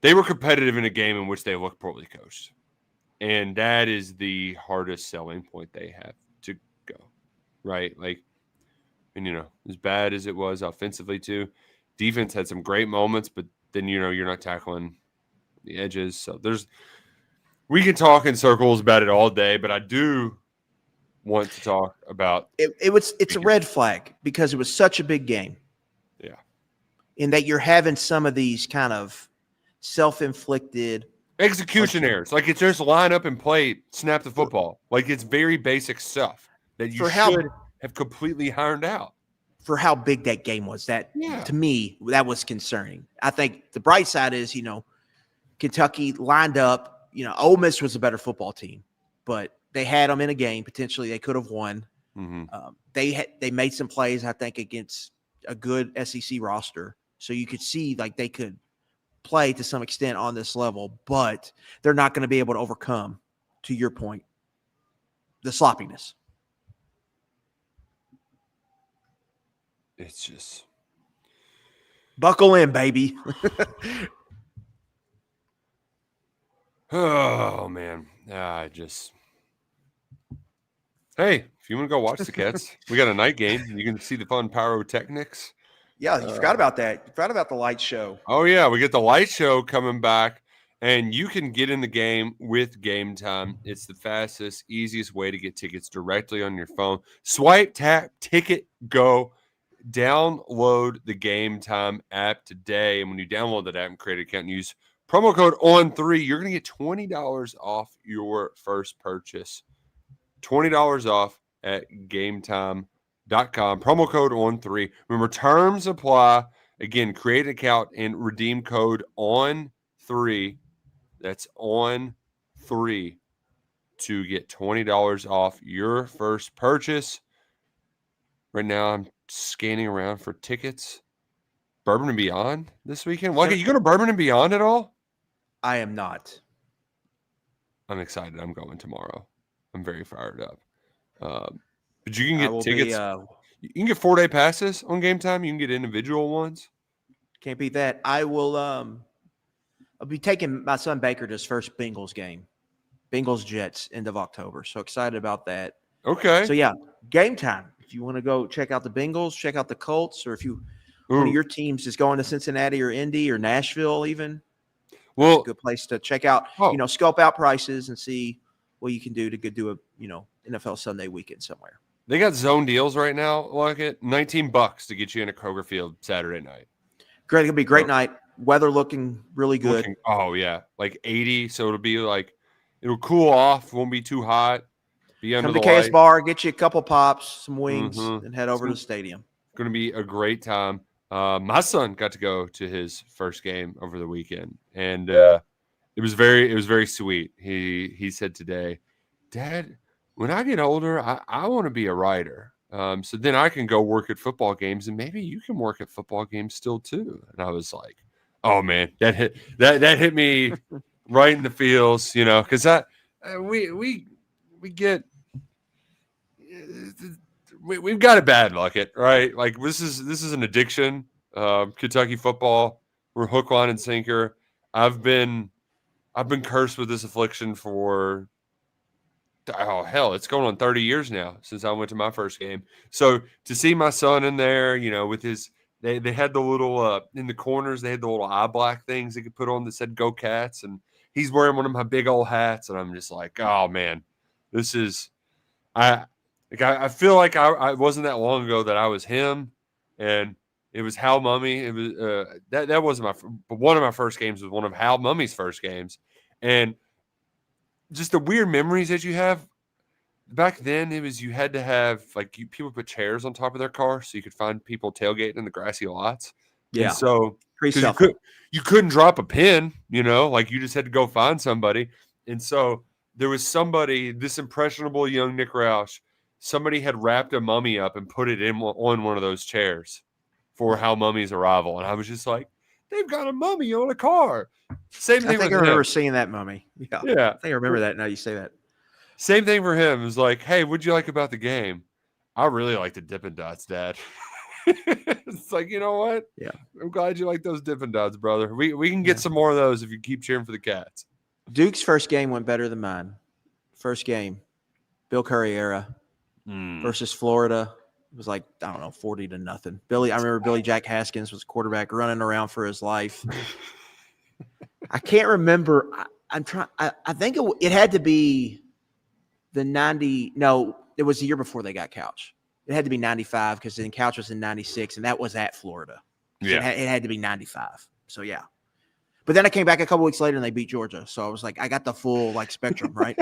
They were competitive in a game in which they looked poorly coached. And that is the hardest selling point they have to go, right? Like, and, as bad as it was offensively too, defense had some great moments, but then, you're not tackling the edges. So we can talk in circles about it all day, but I do want to talk about it's a red flag because it was such a big game. Yeah. In that you're having some of these kind of self-inflicted execution errors. Like, it's just line up and play, snap the football. Like, it's very basic stuff that you should have completely ironed out. For how big that game was, to me, that was concerning. I think the bright side is, Kentucky lined up. Ole Miss was a better football team, but they had them in a game. Potentially, they could have won. Mm-hmm. They made some plays, I think, against a good SEC roster, so you could see like they could play to some extent on this level, but they're not going to be able to overcome, to your point, the sloppiness. It's just buckle in, baby. Oh man, hey, if you want to go watch the Cats, we got a night game. You can see the fun pyrotechnics. Yeah, you forgot about that. You forgot about the light show. Oh yeah, we get the light show coming back, and you can get in the game with Game Time. It's the fastest, easiest way to get tickets directly on your phone. Swipe, tap, ticket, go. Download the Game Time app today, and when you download that app and create an account and use promo code ON3, you're going to get $20 off your first purchase. $20 off at GameTime.com. Promo code ON3. Remember, terms apply. Again, create an account and redeem code ON3. That's ON3 to get $20 off your first purchase. Right now, I'm scanning around for tickets. Bourbon and Beyond this weekend. Luckett, you go to Bourbon and Beyond at all? I am not. I'm excited. I'm going tomorrow. I'm very fired up. But you can get tickets. You can get 4-day passes on Game Time. You can get individual ones. Can't beat that. I will. I'll be taking my son Baker to his first Bengals game. Bengals Jets, end of October. So excited about that. Okay. So yeah, Game Time. If you want to go check out the Bengals, check out the Colts, or if one of your teams is going to Cincinnati or Indy or Nashville, even, well, a good place to check out. Scope out prices and see what you can do to do a NFL Sunday weekend somewhere. They got zone deals right now. Luckett, $19 to get you in a Kroger Field Saturday night. Great, it'll be a great night. Weather looking really good. Oh yeah, like 80. So it'll cool off. Won't be too hot. Be under the KS Bar, get you a couple pops, some wings, and head over to the stadium. Going to be a great time. My son got to go to his first game over the weekend, and it was very sweet. He said today, "Dad, when I get older, I want to be a writer. So then I can go work at football games, and maybe you can work at football games still too." And I was like, "Oh man, that hit me right in the feels, because we've got it bad, Luckett, right? Like this is an addiction. Kentucky football, we're hook, line, and sinker. I've been cursed with this affliction for it's going on 30 years now since I went to my first game. So to see my son in there, with his they had the little in the corners, they had the little eye black things they could put on that said "Go Cats," and he's wearing one of my big old hats, and I'm just like, oh man, this is I feel like I wasn't that long ago that I was him, and it was Hal Mummy. It was that wasn't one of my first games was one of Hal Mummy's first games, and just the weird memories that you have. Back then, it was you had to have people put chairs on top of their car so you could find people tailgating in the grassy lots. Yeah, and so you couldn't drop a pin, you just had to go find somebody, and so there was somebody, this impressionable young Nick Roush. Somebody had wrapped a mummy up and put it on one of those chairs for how Mummy's arrival. And I was just like, they've got a mummy on a car. Same thing I think with I remember him. seeing that mummy. Yeah. Yeah. I think I remember that now you say that. Same thing for him. It was like, hey, what'd you like about the game? I really like the Dippin' Dots, Dad. It's like, you know what? Yeah. I'm glad you like those Dippin' Dots, brother. We can get some more of those if you keep cheering for the Cats. Duke's first game went better than mine. First game, Bill Curry era versus Florida. It was like, I don't know, 40-0. I remember Billy Jack Haskins was quarterback running around for his life. I can't remember. I think it had to be the 90. No, it was the year before they got Couch. It had to be 95 because then Couch was in 96, and that was at Florida. So Yeah. it had to be 95. So, yeah. But then I came back a couple weeks later, and they beat Georgia. So I was like, I got the full, spectrum, right?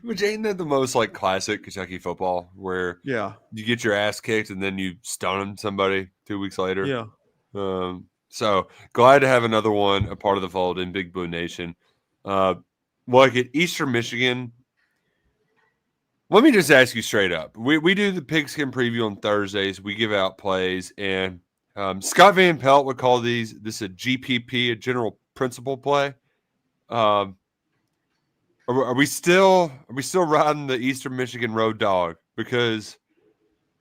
Which ain't that the most, classic Kentucky football where Yeah. you get your ass kicked and then you stun somebody 2 weeks later? Yeah. So glad to have another one, a part of the fold in Big Blue Nation. At Eastern Michigan, let me just ask you straight up. We do the pigskin preview on Thursdays. We give out plays, and Scott Van Pelt would call this a GPP, a general principle play. Are we still riding the Eastern Michigan road dog? Because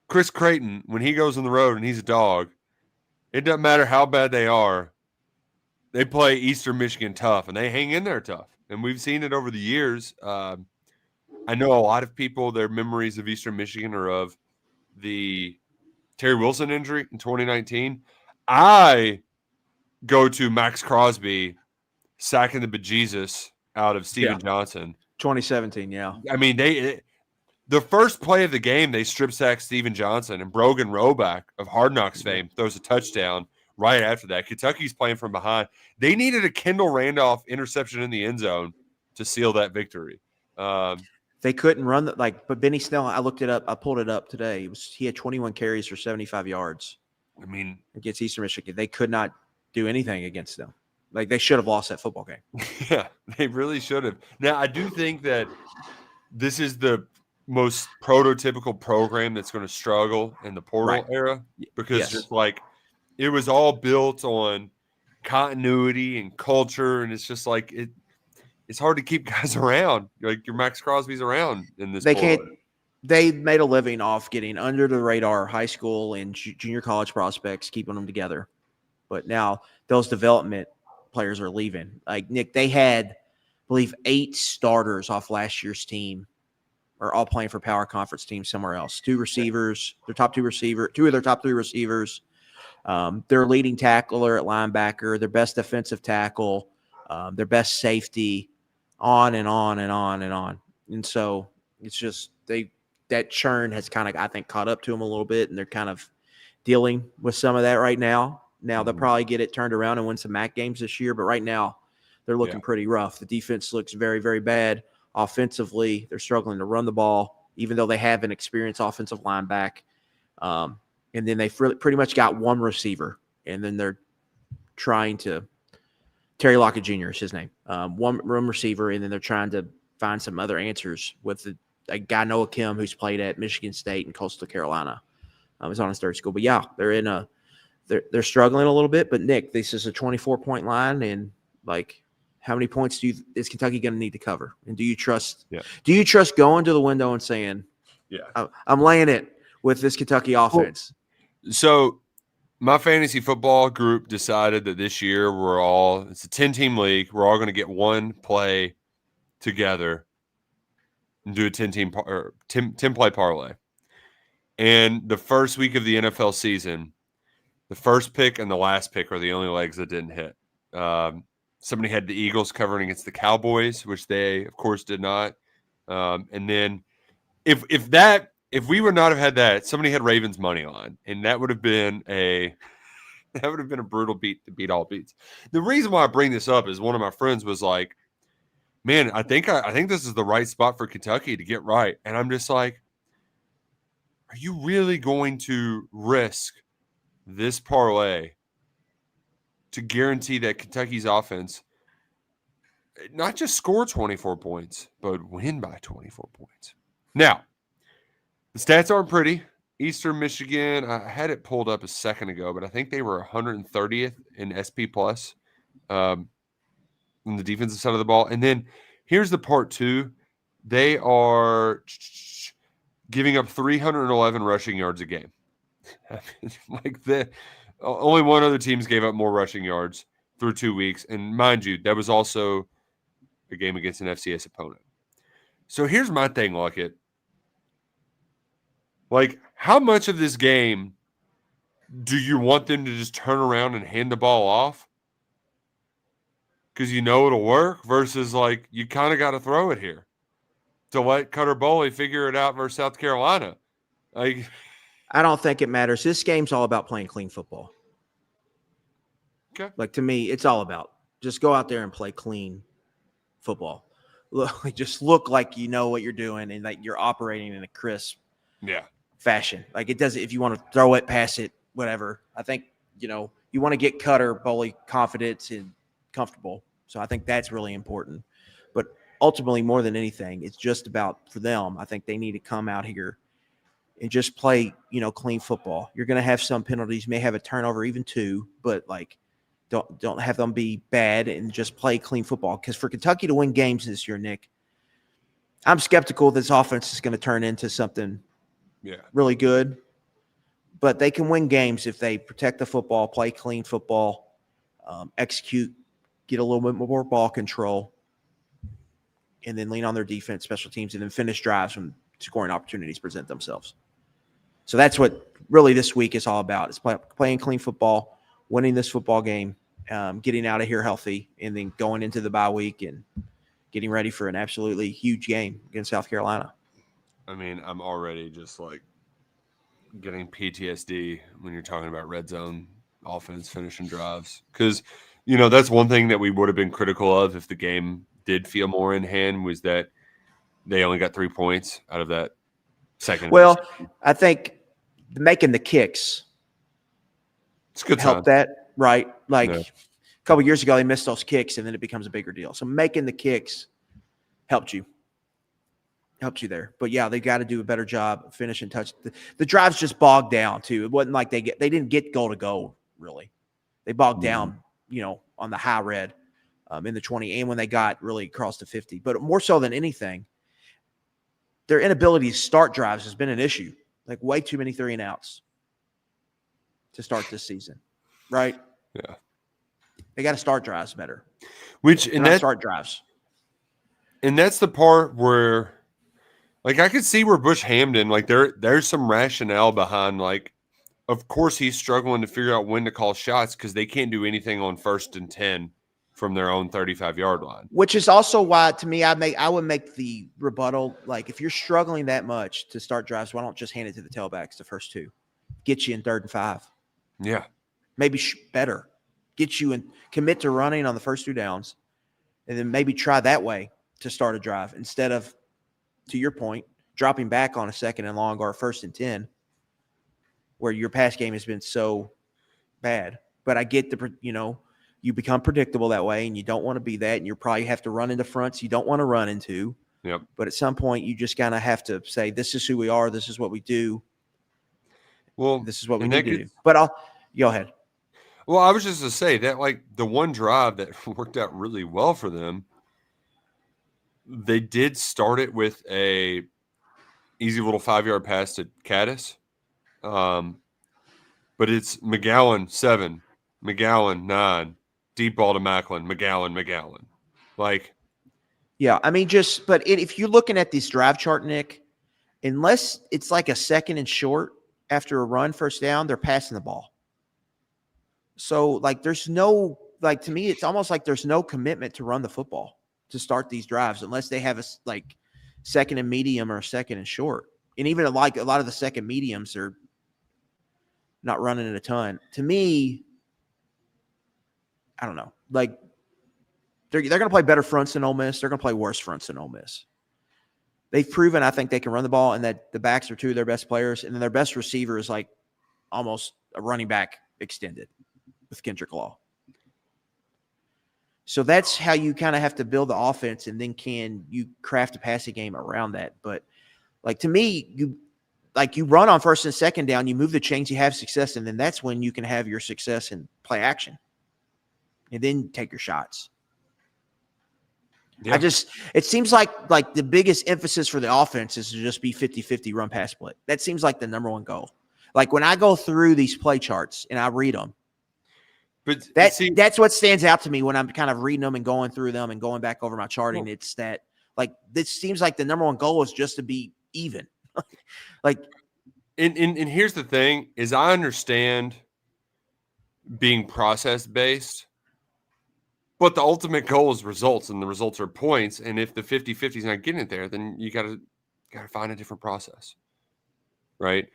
Chris Creighton, when he goes on the road and he's a dog, it doesn't matter how bad they are. They play Eastern Michigan tough, and they hang in there tough. And we've seen it over the years. I know a lot of people, their memories of Eastern Michigan are of the Terry Wilson injury in 2019. I go to Max Crosby sacking the bejesus out of Steven Johnson. 2017, yeah. I mean, the first play of the game, they strip sack Steven Johnson, and Brogan Roback of Hard Knocks fame throws a touchdown right after that. Kentucky's playing from behind. They needed a Kendall Randolph interception in the end zone to seal that victory. They couldn't run but Benny Snell, I looked it up. I pulled it up today. He had 21 carries for 75 yards. I mean, against Eastern Michigan, they could not do anything against them. They should have lost that football game. Yeah, they really should have. Now, I do think that this is the most prototypical program that's going to struggle in the portal era because just it was all built on continuity and culture, and it's just it's hard to keep guys around. Like your Max Crosby's around in this. They made a living off getting under the radar high school and junior college prospects, keeping them together. But now those development players are leaving. Like Nick, they had, I believe, 8 starters off last year's team are all playing for power conference teams somewhere else. 2 receivers, their top 2 receiver, 2 of their top 3 receivers, their leading tackler at linebacker, their best defensive tackle, their best safety, on and on and on and on. And so it's just that churn has kind of, I think, caught up to them a little bit, and they're kind of dealing with some of that right now. Now they'll probably get it turned around and win some MAC games this year, but right now they're looking pretty rough. The defense looks very, very bad. Offensively, they're struggling to run the ball, even though they have an experienced offensive line back. And then they've pretty much got one receiver, and then they're trying to – Terry Lockett Jr. is his name. One receiver, and then they're trying to find some other answers with a guy, Noah Kim, who's played at Michigan State and Coastal Carolina. He's on his third school. But, yeah, they're struggling a little bit. But, Nick, this is a 24-point line, and, how many points is Kentucky going to need to cover? And do you trust going to the window and saying, I'm laying it with this Kentucky offense? So my fantasy football group decided that this year it's a 10-team league. We're all going to get one play together and do a 10-team or 10-play parlay. And the first week of the NFL season, the first pick and the last pick are the only legs that didn't hit. Somebody had the Eagles covering against the Cowboys, which they, of course, did not. And then if we would not have had that, somebody had Ravens money line, and that would have been a brutal beat to beat all beats. The reason why I bring this up is one of my friends was like, "Man, I think this is the right spot for Kentucky to get right," and I'm just like, "Are you really going to risk this parlay to guarantee that Kentucky's offense not just score 24 points, but win by 24 points?" Now, the stats aren't pretty, Eastern Michigan, I had it pulled up a second ago, but I think they were 130th in SP plus on the defensive side of the ball. And then here's the part two. They are giving up 311 rushing yards a game. Like only one other teams gave up more rushing yards through 2 weeks. And mind you, that was also a game against an FCS opponent. So here's my thing, Luckett. Like, how much of this game do you want them to just turn around and hand the ball off? Because you know it'll work versus, like, you kind of got to throw it here to let Cutter Boley figure it out versus South Carolina. Like, I don't think it matters. This game's all about playing clean football. Okay. Like, to me, it's all about just go out there and play clean football. Just look like you know what you're doing and like you're operating in a crisp fashion. Like, it doesn't, if you want to throw it, pass it, whatever. I think, you want to get Cutter Boley confidence and comfortable. So I think that's really important. But ultimately, more than anything, it's just about, for them, I think they need to come out here and just play, clean football. You're going to have some penalties, may have a turnover, even two, but like, don't have them be bad and just play clean football. Because for Kentucky to win games this year, Nick, I'm skeptical this offense is going to turn into something really good. But they can win games if they protect the football, play clean football, execute, get a little bit more ball control, and then lean on their defense, special teams, and then finish drives when scoring opportunities present themselves. So that's what really this week is all about. It's playing clean football, winning this football game, getting out of here healthy, and then going into the bye week and getting ready for an absolutely huge game against South Carolina. I mean, I'm already just like getting PTSD when you're talking about red zone offense finishing drives. Because, that's one thing that we would have been critical of if the game did feel more in hand, was that they only got 3 points out of that second. Well, I think making the kicks helped that, right? Like a couple years ago, they missed those kicks, and then it becomes a bigger deal. So making the kicks helped you there. But yeah, they got to do a better job of finishing touch. The drives just bogged down too. It wasn't like they didn't get goal to go really. They bogged down, on the high red in the 20, and when they got really across the 50. But more so than anything, their inability to start drives has been an issue. Like way too many 3-and-outs to start this season, right? Yeah, they got to start drives better. Start drives, and that's the part where, like, I could see where Bush Hamden, like, there's some rationale behind, like, of course he's struggling to figure out when to call shots because they can't do anything on 1st and 10 from their own 35-yard line. Which is also why, to me, I would make the rebuttal, like, if you're struggling that much to start drives, why don't just hand it to the tailbacks the first two? Get you in 3rd and 5. Yeah. Maybe better. Get you and commit to running on the first 2 downs, and then maybe try that way to start a drive instead of, to your point, dropping back on a 2nd and long or a 1st and 10 where your pass game has been so bad. But I get you become predictable that way, and you don't want to be that, and you probably have to run into fronts you don't want to run into. Yep. But at some point, you just kind of have to say, this is who we are, this is what we do. Well, this is what we need to do. But I'll go ahead. Well, I was just to say that, like, the one drive that worked out really well for them, they did start it with a easy little 5-yard pass to Caddis. But it's McGowan 7, McGowan 9, deep ball to Macklin, McGowan. Like, yeah, I mean, but if you're looking at this drive chart, Nick, unless it's like a 2nd and short after a run, 1st down, they're passing the ball. So, like, there's no, like, to me, it's almost like there's no commitment to run the football to start these drives unless they have a, like, 2nd and medium or 2nd and short. And even like a lot of the 2nd mediums are not running it a ton. To me, I don't know. Like, they're going to play better fronts than Ole Miss. They're going to play worse fronts than Ole Miss. They've proven, I think, they can run the ball, and that the backs are 2 of their best players, and then their best receiver is like almost a running back extended with Kendrick Law. So that's how you kind of have to build the offense, and then can you craft a passing game around that. But, like, to me, like you run on first and second down, you move the chains, you have success, and then that's when you can have your success in play action. And then take your shots. Yeah. It seems like the biggest emphasis for the offense is to just be 50-50 run pass split. That seems like the number one goal. Like when I go through these play charts and I read them, but that's what stands out to me when I'm kind of reading them and going through them and going back over my charting. It's that like this seems like the number one goal is just to be even. Like, and here's the thing: is I understand being process based, but the ultimate goal is results, and the results are points. And if the 50-50 is not getting it there, then you gotta find a different process, right?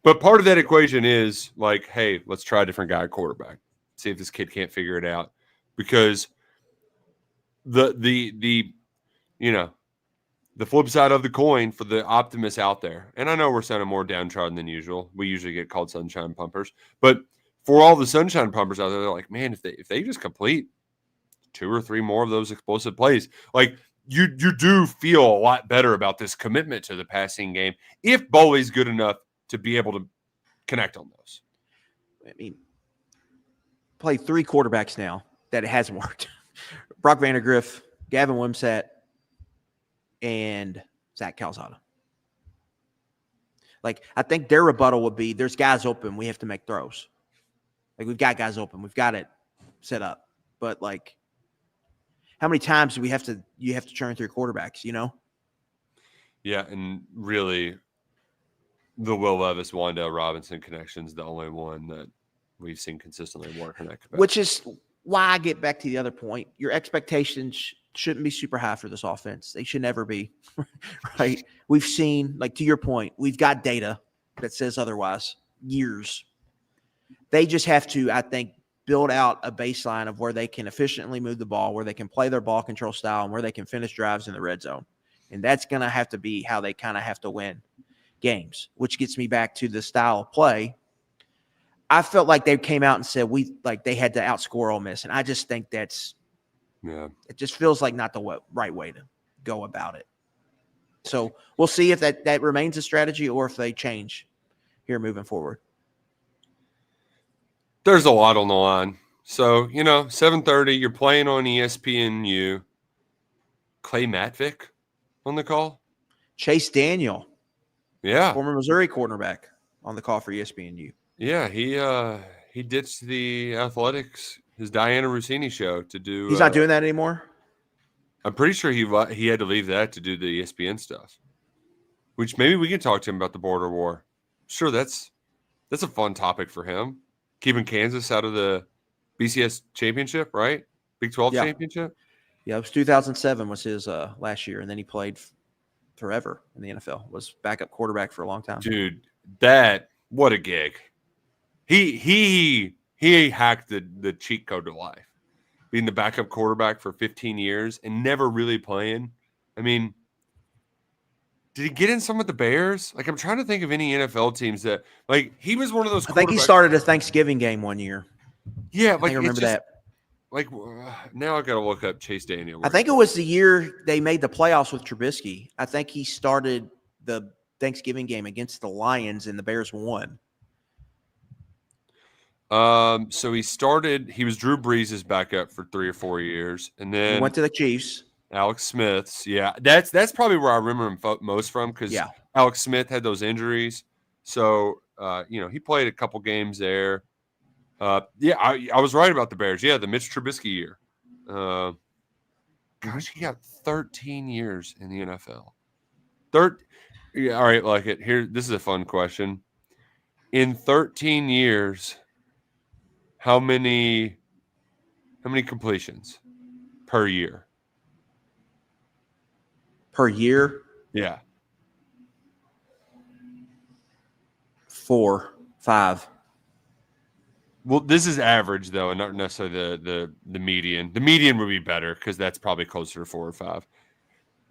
But part of that equation is like, hey, let's try a different guy at quarterback. See if this kid can't figure it out, because the flip side of the coin for the optimists out there, and I know we're sounding more downtrodden than usual. We usually get called sunshine pumpers, but for all the sunshine pumpers out there, they're like, man, if they just complete 2 or 3 more of those explosive plays, like you do feel a lot better about this commitment to the passing game if Boley's good enough to be able to connect on those. I mean, played 3 quarterbacks now that it hasn't worked. Brock Vandegrift, Gavin Wimsatt, and Zach Calzada. Like, I think their rebuttal would be, there's guys open, we have to make throws. Like, we've got guys open, we've got it set up. But, like, how many times do you have to churn through quarterbacks, you know? Yeah, and really, the Will Levis, Wandale Robinson connection is the only one that we've seen consistently work in that capacity. Which is why I get back to the other point. Your expectations shouldn't be super high for this offense. They should never be, right? We've seen, like, to your point, we've got data that says otherwise, years. They just have to, I think, build out a baseline of where they can efficiently move the ball, where they can play their ball control style, and where they can finish drives in the red zone. And that's going to have to be how they kind of have to win games, which gets me back to the style of play. I felt like they came out and said they had to outscore Ole Miss, and I just think it just feels like not the right way to go about it. So we'll see if that remains a strategy or if they change here moving forward. There's a lot on the line. So, 7:30, you're playing on ESPNU. Clay Matvick on the call. Chase Daniel. Yeah. Former Missouri cornerback on the call for ESPNU. Yeah, he ditched the athletics, his Diana Rossini show to do. He's not doing that anymore? I'm pretty sure he had to leave that to do the ESPN stuff, which maybe we can talk to him about the border war. Sure, that's a fun topic for him. Keeping Kansas out of the BCS championship, right? Big 12 championship? Yeah, it was 2007 was his last year, and then he played forever in the NFL. Was backup quarterback for a long time. Dude, what a gig. He hacked the cheat code to life. Being the backup quarterback for 15 years and never really playing. I mean, did he get in some with the Bears? Like, I'm trying to think of any NFL teams that, like, he was one of those. I think he started a Thanksgiving game one year. Yeah, like I remember that. Like, now I got to look up Chase Daniel. I think it was the year they made the playoffs with Trubisky. I think he started the Thanksgiving game against the Lions, and the Bears won. So he was Drew Brees' backup for 3 or 4 years, and then he went to the Chiefs. Alex Smith's, yeah, that's probably where I remember him most from, because Alex Smith had those injuries. So he played a couple games there. I was right about the Bears. Yeah, the Mitch Trubisky year. Gosh, he got 13 years in the NFL. All right, Luckett. Here, this is a fun question. In 13 years, how many completions per year? Per year? Yeah. 4, 5. Well, this is average, though, and not necessarily the median. The median would be better because that's probably closer to 4 or 5.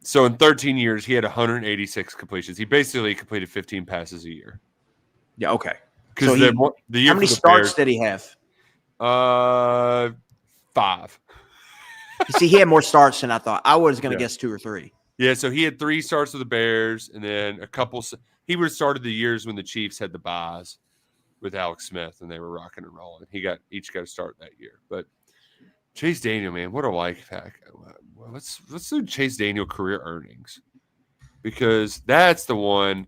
So in 13 years, he had 186 completions. He basically completed 15 passes a year. Yeah, okay. Because so the year how many starts did he have? 5. You see, he had more starts than I thought. I was going to guess 2 or 3. Yeah, so he had 3 starts with the Bears, and then a couple. He would have started the years when the Chiefs had the buys with Alex Smith, and they were rocking and rolling. Each got a start that year. But Chase Daniel, man, what a like pack. Let's do Chase Daniel career earnings, because that's the one.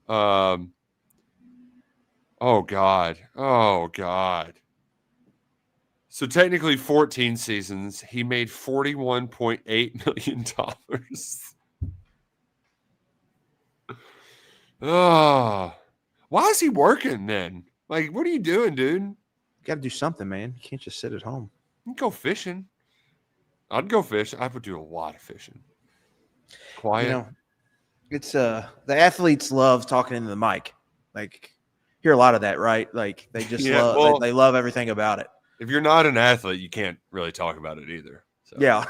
Oh God. So technically 14 seasons, he made $41.8 million. Oh, why is he working then? Like, what are you doing, dude? You got to do something, man. You can't just sit at home. You can go fishing. I'd go fish. I would do a lot of fishing. Quiet. It's the athletes love talking into the mic. Like, hear a lot of that, right? Like, they just love they love everything about it. If you're not an athlete, you can't really talk about it either. So. Yeah.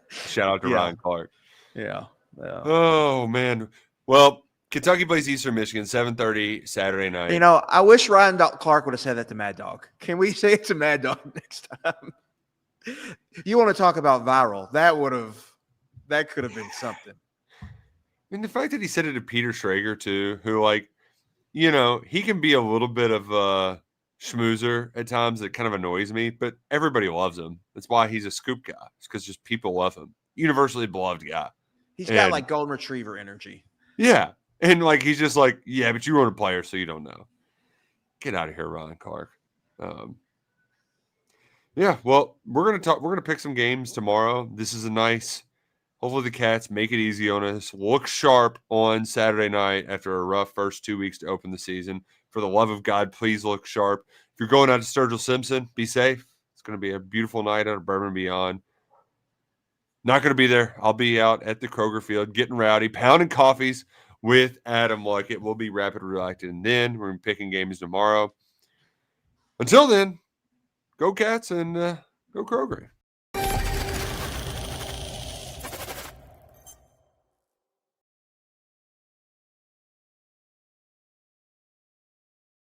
Shout out to Ryan Clark. Yeah. Oh man. Well, Kentucky plays Eastern Michigan, 7:30 Saturday night. I wish Ryan Clark would have said that to Mad Dog. Can we say it to Mad Dog next time? You want to talk about viral? That could have been something. I mean, the fact that he said it to Peter Schrager too, who he can be a little bit of a schmoozer at times that kind of annoys me, but everybody loves him. That's why he's a scoop guy. It's because just people love him. Universally beloved guy. He's got like golden retriever energy. Yeah. And he's just like, yeah, but you weren't a player, so you don't know. Get out of here, Ryan Clark. Yeah, well, we're gonna pick some games tomorrow. This is a nice. Hopefully the Cats make it easy on us. Look sharp on Saturday night after a rough first 2 weeks to open the season. For the love of God, please look sharp. If you're going out to Sturgill Simpson, be safe. It's going to be a beautiful night out of Bourbon Beyond. Not going to be there. I'll be out at the Kroger Field getting rowdy, pounding coffees with Adam Luckett. We'll be rapid reacting, and then we're going to be picking games tomorrow. Until then, go Cats and go Kroger.